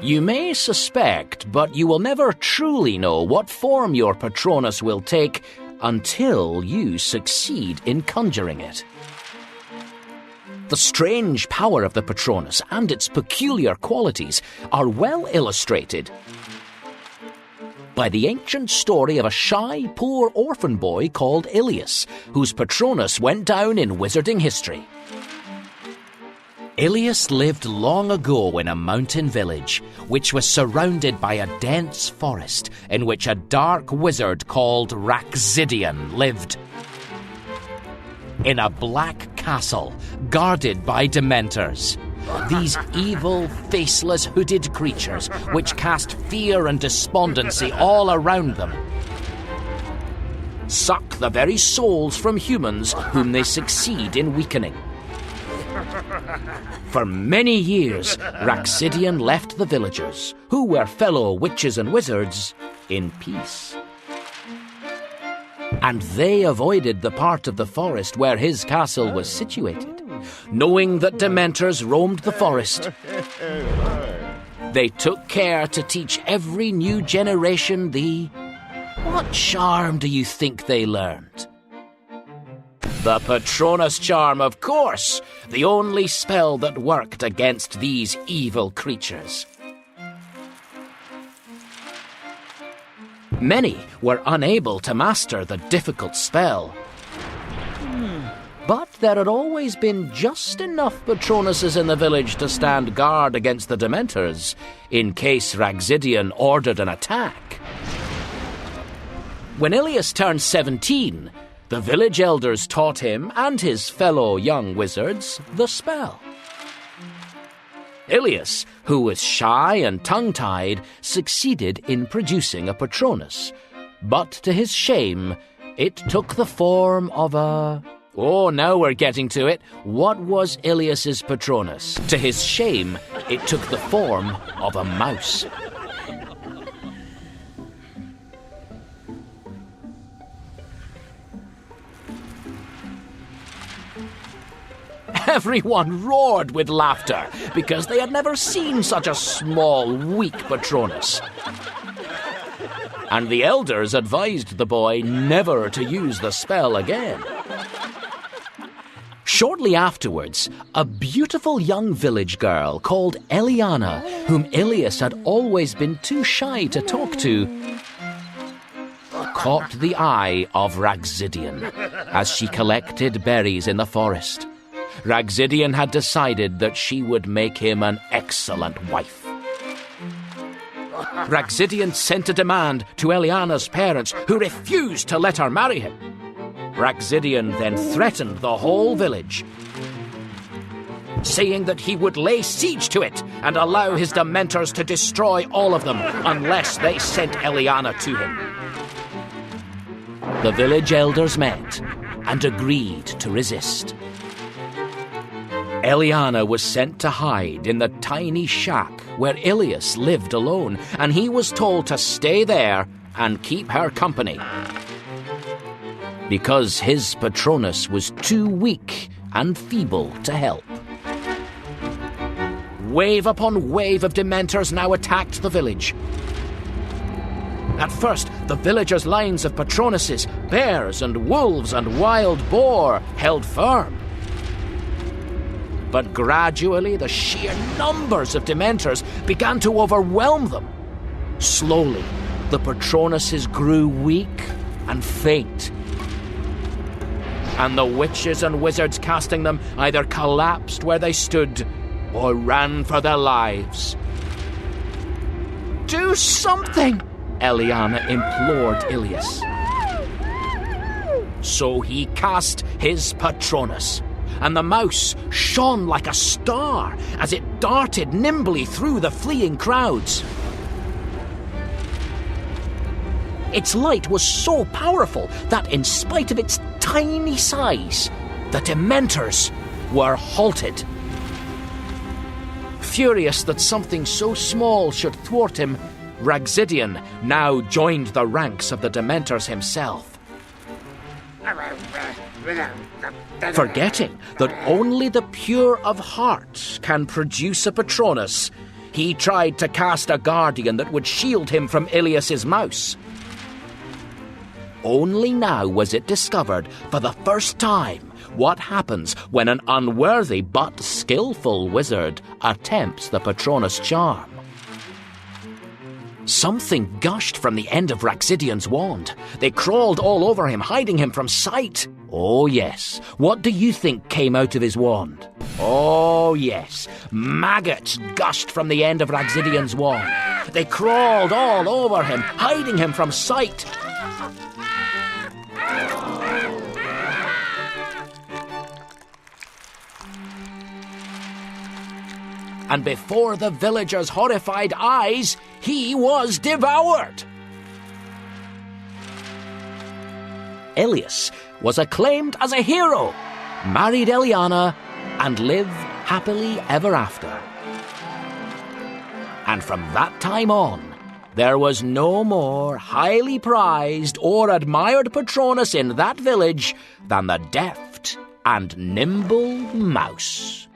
You may suspect, but you will never truly know what form your Patronus will take until you succeed in conjuring it. The strange power of the Patronus and its peculiar qualities are well illustrated by the ancient story of a shy, poor orphan boy called Ilias, whose Patronus went down in wizarding history. Ilias lived long ago in a mountain village, which was surrounded by a dense forest in which a dark wizard called Raxidian lived. In a black castle, guarded by Dementors. These evil, faceless, hooded creatures which cast fear and despondency all around them. Suck the very souls from humans whom they succeed in weakening. For many years, Raxidian left the villagers, who were fellow witches and wizards, in peace. And they avoided the part of the forest where his castle was situated, knowing that Dementors roamed the forest. They took care to teach every new generation What charm do you think they learned? The Patronus charm, of course, the only spell that worked against these evil creatures. Many were unable to master the difficult spell. But there had always been just enough Patronuses in the village to stand guard against the Dementors, in case Raxidian ordered an attack. When Ilias turned 17, the village elders taught him and his fellow young wizards the spell. Ilias, who was shy and tongue-tied, succeeded in producing a Patronus. But to his shame, it took the form of a... Oh, now we're getting to it. What was Ilias's Patronus? To his shame, it took the form of a mouse. Everyone roared with laughter because they had never seen such a small, weak Patronus. And the elders advised the boy never to use the spell again. Shortly afterwards, a beautiful young village girl called Eliana, whom Ilias had always been too shy to talk to, caught the eye of Raxidian as she collected berries in the forest. Raxidian had decided that she would make him an excellent wife. Raxidian sent a demand to Eliana's parents, who refused to let her marry him. Raxidian then threatened the whole village, saying that he would lay siege to it and allow his Dementors to destroy all of them unless they sent Eliana to him. The village elders met and agreed to resist. Eliana was sent to hide in the tiny shack where Ilias lived alone, and he was told to stay there and keep her company, because his Patronus was too weak and feeble to help. Wave upon wave of Dementors now attacked the village. At first, the villagers' lines of Patronuses, bears and wolves and wild boar, held firm. But gradually, the sheer numbers of Dementors began to overwhelm them. Slowly, the Patronuses grew weak and faint, and the witches and wizards casting them either collapsed where they stood or ran for their lives. "Do something!" Eliana implored Ilias. So he cast his Patronus, and the mouse shone like a star as it darted nimbly through the fleeing crowds. Its light was so powerful that, in spite of its tiny size, the Dementors were halted. Furious that something so small should thwart him, Raxidian now joined the ranks of the Dementors himself. Forgetting that only the pure of heart can produce a Patronus, He tried to cast a guardian that would shield him from Ilias's mouse. Only now was it discovered, for the first time, what happens when an unworthy but skillful wizard attempts the Patronus charm. Something gushed from the end of Raxidion's wand. They crawled all over him, hiding him from sight. Oh yes, what do you think came out of his wand? Oh yes, maggots gushed from the end of Raxidion's wand. They crawled all over him, hiding him from sight. And before the villagers' horrified eyes, he was devoured. Ilias was acclaimed as a hero, married Eliana, and lived happily ever after. And from that time on, there was no more highly prized or admired Patronus in that village than the deft and nimble mouse.